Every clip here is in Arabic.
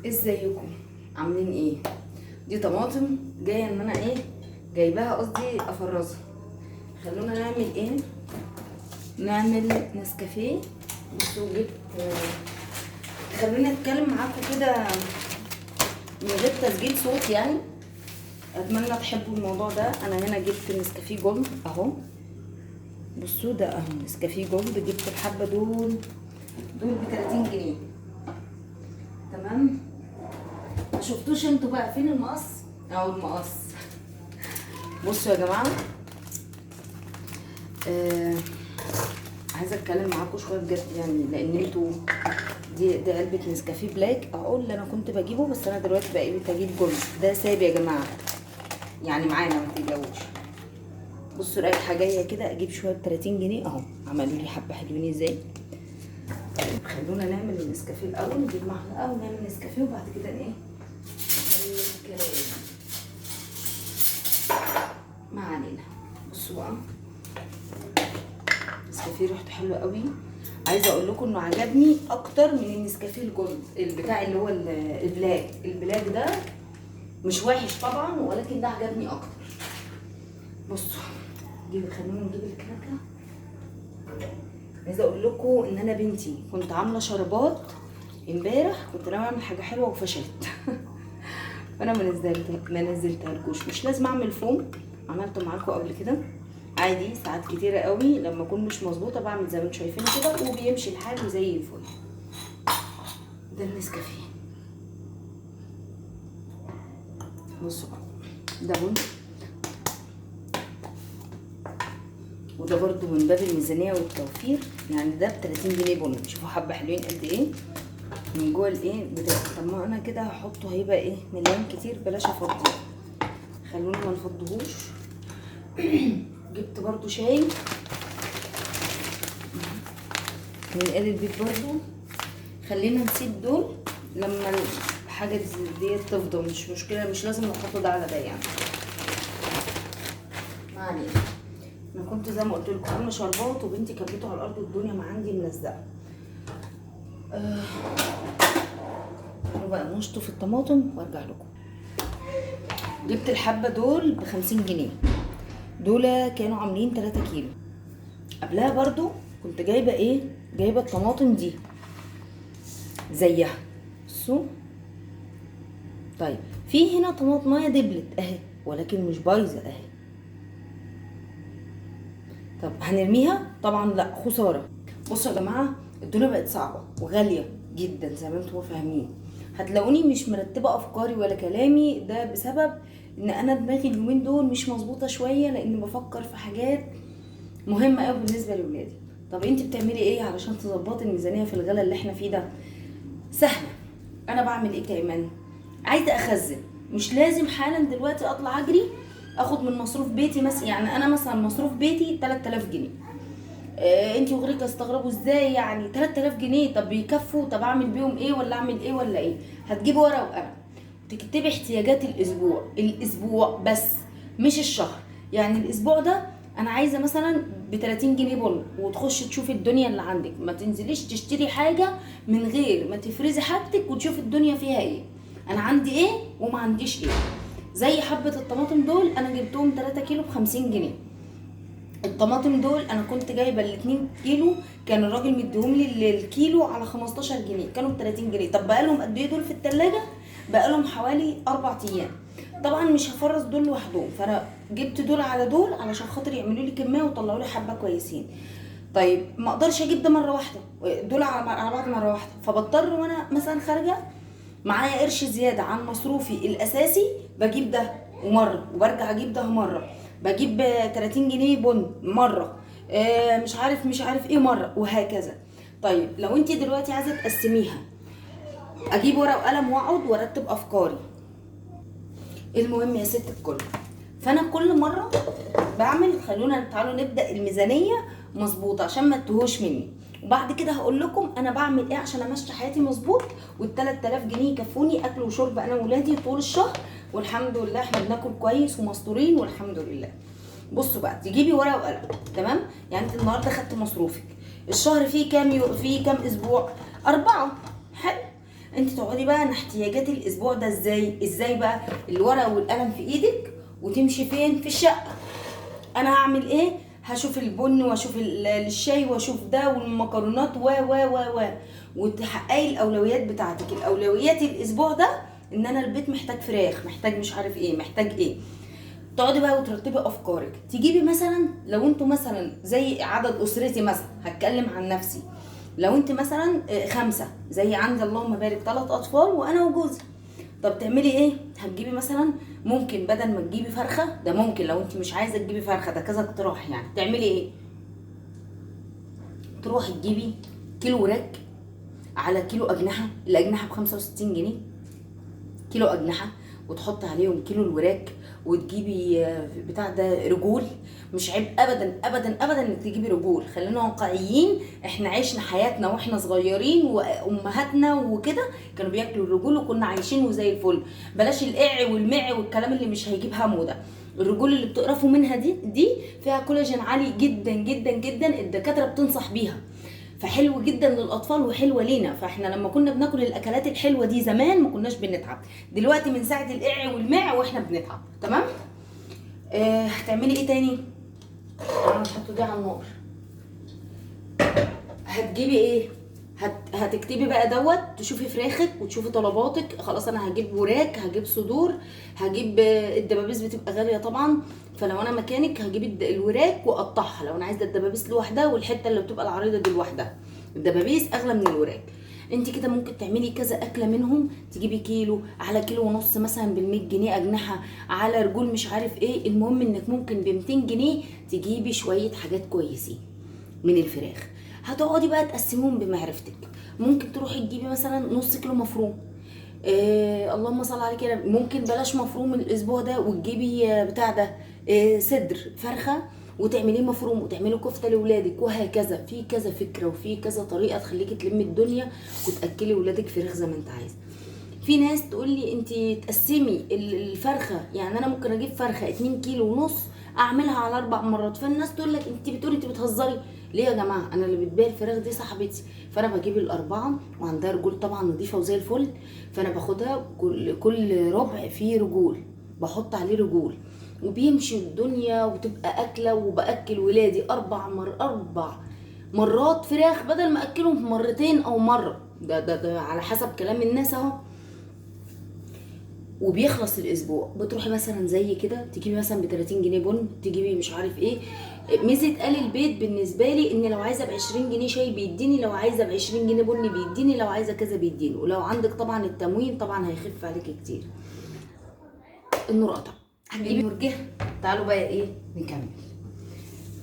ازيكم؟ عاملين ايه؟ دي طماطم جايه ان انا جايباها، قصدي افرزها. خلونا نعمل نعمل نسكافيه. بصوا جبت، خلوني اتكلم معاكم كده من غير تسجيل صوت يعني. اتمنى تحبوا الموضوع ده. انا هنا جبت نسكافيه جولد اهو. بصوا ده اهو نسكافيه جولد، جبت الحبه دول ب 30 جنيه. تمام. ما شفتوش انتوا بقى فين المقص او المقص؟ بصوا يا جماعه، عايزه اتكلم معاكم شويه بجد يعني، لان انتوا دي علبه نسكافيه بلاك اهو اللي انا كنت بجيبه، بس انا دلوقتي بقيت اجيب جولد. ده ساب يا جماعه يعني معانا، ما تقلقوش. بصوا رايحه جايه كده اجيب شويه ب 30 جنيه اهو. عملوا لي حبه حلوين ازاي. طيب خلونا نعمل النسكافيه الاول، نجيب معلقه ونعمل نسكافيه وبعد كده نكمل الكلام. ما علينا. بصوا بقى، النسكافيه ريحته حلوه قوي. عايزه اقول لكم انه عجبني اكتر من النسكافيه الجولد البتاع اللي هو البلاك. البلاك ده مش وحش طبعا، ولكن ده عجبني اكتر. بصوا خلونا نجيب الكنكه. عايزه اقول لكم ان انا بنتي كنت عامله شربات امبارح، كنت ناويه اعمل حاجه حلوه وفشلت. فانا ما نزلتهالكوش. مش لازم اعمل فوم، عملته معاكم قبل كده عادي. ساعات كتيره قوي لما اكون مش مظبوطه بعمل زي ما انتم شايفين كده، وبيمشي الحال زي الفل. ده النسكافيه. بصوا بقى، ده بن، وده برده من باب الميزانيه والتوفير يعني. ده ب 30 جنيه بن. شوفوا حبه حلوين قد ايه من جوه بتاع. طب ما انا كده هحطه هيبقى مليان كتير، بلاش افضيه. خلونا ما نفضهوش. جبت برضو شاي من آل البيت برضو. خلينا نسيب دول لما الحاجه دي تفضل، مش مشكله، مش لازم نحط ده على ده يعني. ما علينا. انا كنت زي ما قلت لكم عامله شربات، وبنتي كبته على الارض والدنيا ما عندي ملزقه. بقى نشطف الطماطم وارجع لكم. جبت الحبه دول ب50 جنيه. دول كانوا عاملين 3 كيلو. قبلها برضو كنت جايبه جايبه الطماطم دي زيها. بصوا. طيب في هنا طماطمايه دبلت اهي، ولكن مش بايظه اهي. طب هنرميها؟ طبعا لا، خساره. بصوا يا جماعه، الدنيا بقت صعبه وغاليه جدا زي ما انتم فاهمين. هتلاقوني مش مرتبه افكاري ولا كلامي، ده بسبب ان انا دماغي اليومين دول مش مظبوطه شويه، لان بفكر في حاجات مهمه قوي بالنسبه لاولادي. طب انت بتعملي ايه علشان تظبطي الميزانيه في الغلا اللي احنا فيه ده؟ سهله. انا بعمل ايه كايمان؟ عايزه اخزن. مش لازم حالا دلوقتي اطلع اجري اخد من مصروف بيتي مثلا. يعني انا مثلا مصروف بيتي 3000 جنيه. انتي وغيرك تستغربوا ازاي يعني 3000 جنيه؟ طب بيكفوا؟ طب اعمل بيهم ايه ولا اعمل ايه ولا ايه؟ هتجيبي ورقه وقلم تكتبي احتياجات الاسبوع بس، مش الشهر. يعني الاسبوع ده انا عايزه مثلا ب 30 جنيه بن، وتخش تشوفي الدنيا اللي عندك. ما تنزليش تشتري حاجه من غير ما تفرزي حاجتك وتشوفي الدنيا فيها ايه. انا عندي ايه وما عنديش ايه. زي حبه الطماطم دول انا جبتهم 3 كيلو ب50 جنيه. الطماطم دول انا كنت جايبه ال2 كيلو، كان الراجل مديهم لي الكيلو على 15 جنيه، كانوا ب 30 جنيه. طب بقالهم قد ايه دول في التلاجة؟ بقالهم حوالي 4 ايام. طبعا مش هفرز دول لوحدهم، فانا جبت دول على دول علشان خاطر يعملوا لي كميه ويطلعوا لي حبه كويسين. طيب ما اقدرش اجيب ده مره واحده، دول على بعض مره واحده، فبضطر وانا مثلا خارجه معايا قرش زياده عن مصروفي الاساسي بجيب ده ومره، وبرجع اجيب ده مره، بجيب 30 جنيه بن مره، مش عارف ايه مره، وهكذا. طيب لو انت دلوقتي عايزه تقسميها، اجيب ورقه وقلم واقعد وارتب افكاري. المهم يا ست الكل، فانا كل مره بعمل، تعالوا نبدا الميزانيه مظبوطه عشان ما تتوهوش مني، وبعد كده هقول لكم انا بعمل ايه عشان امشي حياتي مظبوط، وال3000 جنيه يكفوني اكل وشرب انا وولادي طول الشهر، والحمد لله احنا بناكل كويس ومستورين والحمد لله. بصوا بقى، تجيبي ورقه وقلم. تمام؟ يعني انت النهارده خدت مصروفك، الشهر فيه كام فيه كام اسبوع؟ 4. حلو. انت تقعدي بقى احتياجات الاسبوع ده ازاي بقى، الورقه والقلم في ايدك وتمشي فين في الشقه. انا هعمل ايه؟ هشوف البن واشوف الشاي واشوف ده والمكرونات و وتحققي الاولويات بتاعتك. الاولويات الاسبوع ده ان انا البيت محتاج فراخ، محتاج مش عارف ايه، محتاج ايه. تقعدي بقى وترتبي افكارك. تجيبي مثلا لو انتوا مثلا زي عدد اسرتي، مثلا هتكلم عن نفسي، لو انت مثلا 5 زي عندي اللهم بارك 3 اطفال وانا وجوزي، طب تعملي ايه؟ هتجيبي مثلا، ممكن بدل ما تجيبي فرخه، ده ممكن لو انت مش عايزه تجيبي فرخه، ده كذا اقتراح يعني، تعملي ايه؟ تروحي تجيبي كيلو وراك على كيلو اجنحه، الاجنحه ب65 جنيه، كيلو اجنحه، وتحط عليهم كيلو الوراك، وتجيبي بتاع ده رجول. مش عيب ابدا ابدا ابدا انك تجيبي رجول، خلينا واقعيين، احنا عشنا حياتنا واحنا صغيرين وامهاتنا وكده كانوا بياكلوا الرجول وكنا عايشين وزي الفل. بلاش القع والمع والكلام اللي مش هيجيب همه ده. الرجول اللي بتقرفوا منها دي فيها كولاجين عالي جدا جدا جدا، الدكاتره بتنصح بيها، فحلو جدا للاطفال وحلوه لينا. فاحنا لما كنا بناكل الاكلات الحلوه دي زمان ما كناش بنتعب، دلوقتي من ساعه القع والمع واحنا بنتعب. تمام. هتعملي ايه تاني؟ انا هحط دي على النار. هتجيبي ايه؟ هتكتبي بقى دوت، تشوفي فراخك وتشوفي طلباتك. خلاص انا هجيب وراك، هجيب صدور، هجيب الدبابيس بتبقى غاليه طبعا، فلو انا مكانك هجيب الوراك واقطعها لو انا عايزه الدبابيس لوحدها والحته اللي بتبقى العريضه دي لوحدها. الدبابيس اغلى من الوراك. انت كده ممكن تعملي كذا اكله منهم، تجيبي كيلو على كيلو ونص مثلا بال100 جنيه اجنحه على رجول مش عارف ايه. المهم انك ممكن ب200 جنيه تجيبي شويه حاجات كويسين من الفراخ. هتقعدي بقى تقسمهم بمعرفتك. ممكن تروحي تجيبي مثلا نص كيلو مفروم، اللهم صل على كده. ممكن بلاش مفروم الاسبوع ده وتجيبي بتاع ده صدر فرخه وتعمليه مفروم وتعملي كفته لاولادك، وهكذا. في كذا فكره وفي كذا طريقه تخليكي تلمي الدنيا وتاكلي ولادك فراخ زي ما انت عايزه. في ناس تقول لي انت تقسمي الفرخه، يعني انا ممكن اجيب فرخه 2 كيلو ونص اعملها على 4 مرات. فالناس تقول لك انت بتقولي انت بتهزري ليه يا جماعه؟ انا اللي بتبيع الفراخ دي صاحبتي، فانا بجيب الاربعه وعندها رجول طبعا نظيفه وزي الفل، فانا باخدها كل ربع فيه رجول، بحط عليه رجول وبيمشي الدنيا وتبقى اكله. وباكل ولادي 4 مرات فراخ بدل ما اكلهم مرتين او مره، ده على حسب كلام الناس اهو. وبيخلص الاسبوع. بتروحي مثلا زي كده تجيبي مثلا ب30 جنيه بن، تجيبي مش عارف ايه. ميزه آل البيت بالنسبه لي ان لو عايزه ب20 جنيه شاي بيديني، لو عايزه ب20 جنيه بن بيديني، لو عايزه كذا بيديني، ولو عندك طبعا التموين طبعا هيخف عليكي كتير. النور قطع، هتجيبي مرجه. تعالوا بقى ايه نكمل.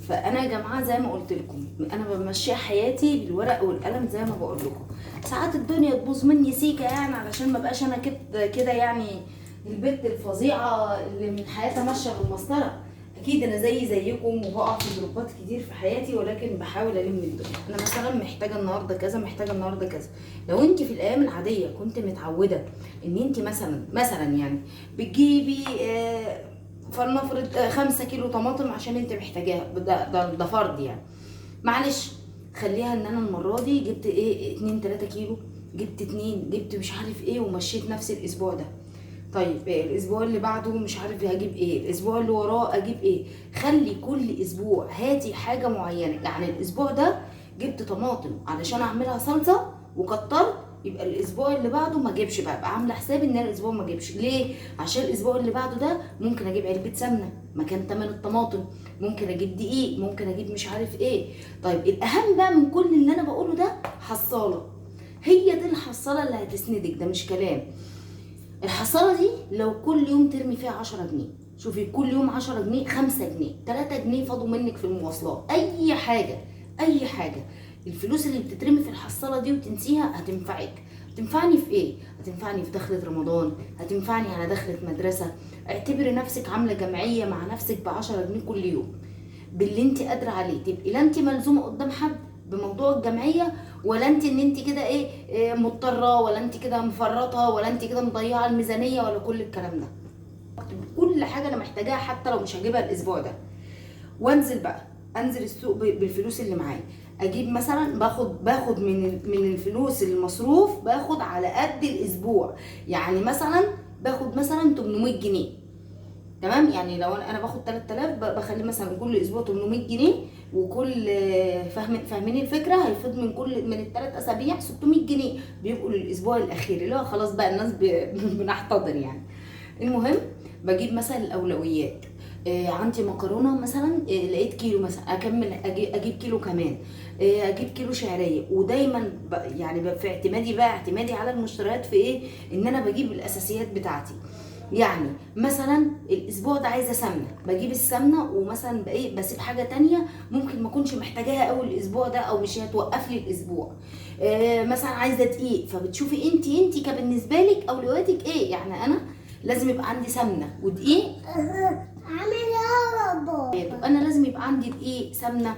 فانا يا جماعه زي ما قلت لكم انا بمشي حياتي بالورق والقلم زي ما بقول لكم. ساعات الدنيا تبوظ مني سيكه يعني، علشان ما بقاش انا كده يعني البت الفظيعه اللي من حياتها ماشيه بالمسطره. اكيد انا زيكم وبقع في جروبات كتير في حياتي، ولكن بحاول الم الدنيا. انا مثلا محتاجه النهارده كذا، محتاجه النهارده كذا. لو انت في الايام العاديه كنت متعوده ان انت مثلا يعني بتجيبي فلنفرض 5 كيلو طماطم عشان انت محتاجاها، ده فرض يعني، معلش خليها ان انا المره دي جبت ايه 2-3 كيلو، جبت 2، جبت مش عارف ايه، ومشيت نفس الاسبوع ده. طيب الاسبوع اللي بعده مش عارف هجيب ايه، الاسبوع اللي وراه اجيب ايه. خلي كل اسبوع هاتي حاجه معينه. يعني الاسبوع ده جبت طماطم علشان اعملها صلصه وكترت، يبقى الاسبوع اللي بعده ما اجيبش بقى، ابقى عامله حسابي ان الاسبوع ما اجيبش. ليه؟ عشان الاسبوع اللي بعده ده ممكن اجيب علبه سمنه مكان تمن الطماطم، ممكن اجيب دقيق، ممكن اجيب مش عارف ايه. طيب الاهم بقى من كل اللي انا بقوله ده حصاله. هي دي الحصاله اللي هتسندك، ده مش كلام. الحصاله دي لو كل يوم ترمي فيها 10 جنيه، شوفي كل يوم 10 جنيه، 5 جنيه، 3 جنيه فاضوا منك في المواصلات، اي حاجه. الفلوس اللي بتترمي في الحصاله دي وتنسيها هتنفعك. هتنفعني في ايه؟ هتنفعني في دخلة رمضان، هتنفعني على دخلة مدرسة. اعتبري نفسك عاملة جمعية مع نفسك ب10 جنيه كل يوم باللي انت قادرة عليه. تبقي لا انت ملزومة قدام حد بموضوع الجمعية، ولا انت ان انت كده ايه مضطرة، ولا انت كده مفرطة، ولا انت كده مضيعة الميزانية، ولا كل الكلام ده. كل حاجة انا محتاجاها حتى لو مش هجيبها الاسبوع ده، وانزل بقى انزل السوق بالفلوس اللي معايا، اجيب مثلا باخد من الفلوس المصروف، باخد على قد الاسبوع. يعني مثلا باخد مثلا 800 جنيه، تمام؟ يعني لو انا باخد 3000 بخلي مثلا كل اسبوع 800 جنيه، وكل فاهمين الفكره؟ هيفيض من الثلاث اسابيع 600 جنيه بيبقوا للاسبوع الاخير، اللي هو خلاص بقى الناس بنحتضر يعني. المهم بجيب مثلا الاولويات. عندي مكرونه مثلا، لقيت كيلو مثلا، اكمل اجيب كيلو كمان، اجيب كيلو شعريه. ودايما يعني في اعتمادي على المشتريات في ايه؟ ان انا بجيب الاساسيات بتاعتي. يعني مثلا الاسبوع ده عايزه سمنه، بجيب السمنه، ومثلا بسيب حاجه تانية ممكن ما اكونش محتاجاها قوي الاسبوع ده، او مش هتوقف لي الاسبوع. مثلا عايزه دقيق، فبتشوفي انت كبالنسبه لك اولوياتك ايه. يعني انا لازم يبقى عندي سمنه ودقيق. انا لازم يبقى عندي دقيق، سمنه،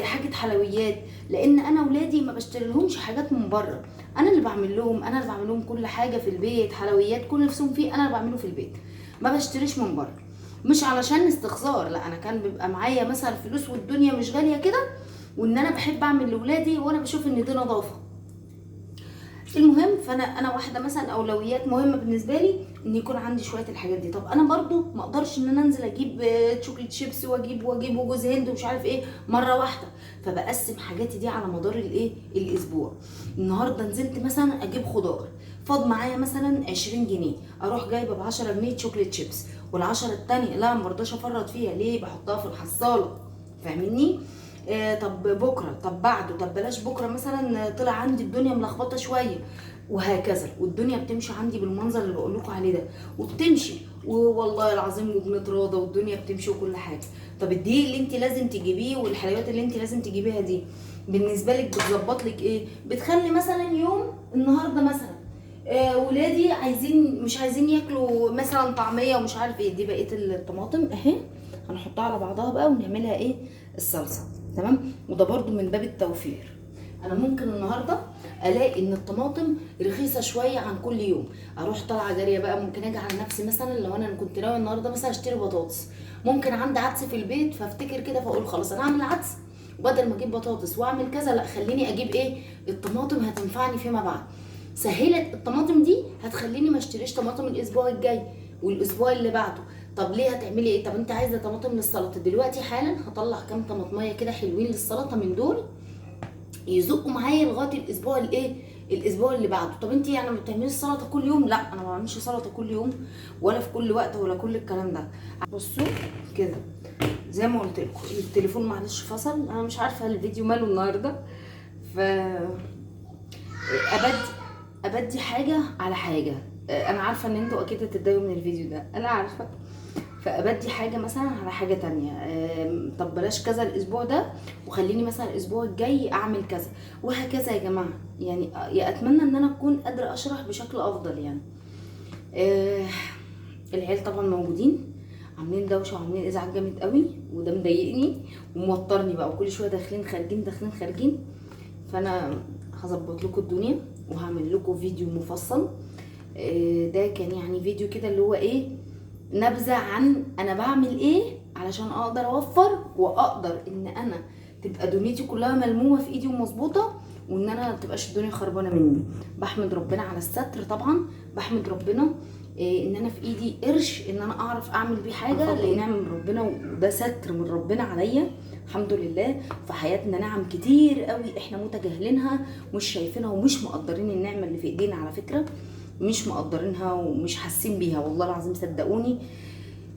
حاجه حلويات، لان انا اولادي ما بشتري لهمش حاجات من بره. انا اللي بعمل لهم كل حاجه في البيت، حلويات كل نفسهم فيه انا اللي بعمله في البيت، ما بشتريش من بره. مش علشان استخسار، لا، انا كان بيبقى معايا مثلا فلوس والدنيا مش غاليه كده، وان انا بحب اعمل لاولادي، وانا بشوف ان دي نظافه. المهم، فانا واحده مثلا اولويات مهمه بالنسبه لي ان يكون عندي شويه الحاجات دي. طب انا برضو ما اقدرش ان انا انزل اجيب شوكليت شيبس واجيب وجوز هند ومش عارف ايه مره واحده، فبقسم حاجاتي دي على مدار الاسبوع. النهارده نزلت مثلا اجيب خضار، فاض معايا مثلا 20 جنيه، اروح جايبه ب 10 جنيه شوكليت شيبس، وال10 التانيه لا، ما برضاش افرط فيها، ليه؟ بحطها في الحصاله. فاهميني؟ طب بكره، طب بعده، طب بلاش بكره مثلا، طلع عندي الدنيا ملخبطه شويه، وهكذا. والدنيا بتمشي عندي بالمنظر اللي بقول لكم عليه ده، وبتمشي والله العظيم، وبنتراضى، والدنيا بتمشي وكل حاجه. طب الدقيق اللي انت لازم تجيبيه والحلويات اللي انت لازم تجيبيها دي بالنسبه لك بتظبط لك ايه؟ بتخلي مثلا يوم النهارده مثلا ولادي مش عايزين ياكلوا مثلا طعميه ومش عارف ايه، دي بقيه الطماطم اهي هنحطها على بعضها بقى ونعملها ايه؟ الصلصه. تمام؟ وده برده من باب التوفير. انا ممكن النهارده الاقي ان الطماطم رخيصه شويه عن كل يوم، اروح طالعه جاريه بقى. ممكن اجي على نفسي مثلا، لو انا كنت ناوي النهارده مثلا اشتري بطاطس، ممكن عندي عدس في البيت، فافتكر كده فاقول خلاص انا هعمل عدس، وبدل ما اجيب بطاطس واعمل كذا، لا، خليني اجيب ايه؟ الطماطم هتنفعني فيما بعد. سهلت الطماطم دي هتخليني ما اشتريش طماطم الاسبوع الجاي والاسبوع اللي بعده. طب ليه؟ هتعملي ايه؟ طب انت عايزه طماطم للسلطه دلوقتي حالا، هطلع كام طماطميه كده حلوين للسلطه من دول يزقوا معايا لغايه الاسبوع اللي بعده. طب انت يعني ما بتعمليش سلطه كل يوم؟ لا، انا ما بعملش سلطه كل يوم ولا في كل وقت ولا كل الكلام ده. بصوا كده، زي ما قلت لكم التليفون معلش فصل، انا مش عارفه الفيديو ماله النهارده. ف ابدي حاجه على حاجه. انا عارفه ان انتوا اكيد هتتضايقوا من الفيديو ده، انا عارفه. فابدي حاجه مثلا على حاجه تانية. طب بلاش كذا الاسبوع ده، وخليني مثلا الاسبوع الجاي اعمل كذا، وهكذا يا جماعه. يعني اتمنى ان انا اكون قادره اشرح بشكل افضل يعني. العيال طبعا موجودين، عاملين دوشه وعاملين ازعاج جامد قوي، وده مضايقني وموترني بقى، وكل شويه داخلين خارجين داخلين خارجين. فانا هظبط لكم الدنيا وهعمل لكم فيديو مفصل. ده كان يعني فيديو كده اللي هو ايه، نبذه عن انا بعمل ايه علشان اقدر اوفر، واقدر ان انا تبقى دنيتي كلها ملمومه في ايدي ومظبوطه، وان انا ما تبقاش الدنيا خربانه مني. بحمد ربنا على الستر طبعا، بحمد ربنا ان انا في ايدي قرش ان انا اعرف اعمل بيه حاجه، لان نعم من ربنا، وده ستر من ربنا عليا الحمد لله. في حياتنا نعم كتير قوي احنا متجاهلينها، مش شايفينها، ومش مقدرين النعمه اللي في ايدينا على فكره، مش مقدرينها ومش حاسين بيها. والله العظيم صدقوني،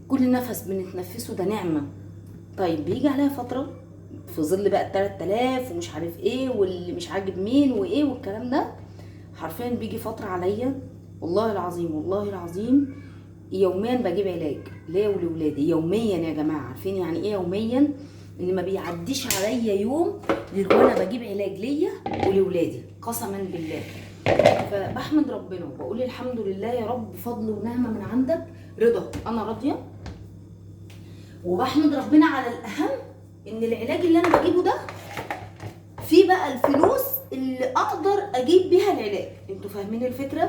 كل نفس بنتنفسه ده نعمه. طيب بيجي عليها فتره في ظل بقى 3000 ومش عارف ايه، واللي مش عاجب مين وايه والكلام ده، حرفيا بيجي فتره عليا والله العظيم، والله العظيم يوميا بجيب علاج ليا ولولادي. يوميا يا جماعه، عارفين يعني ايه يوميا؟ ان ما بيعديش عليا يوم غير وانا بجيب علاج ليا ولولادي، قسما بالله. فبحمد ربنا وبقول الحمد لله يا رب، فضل ونعمه من عندك، رضا، انا راضيه. وبحمد ربنا على الاهم ان العلاج اللي انا بجيبه ده فيه بقى الفلوس اللي اقدر اجيب بيها العلاج. انتوا فاهمين الفكره؟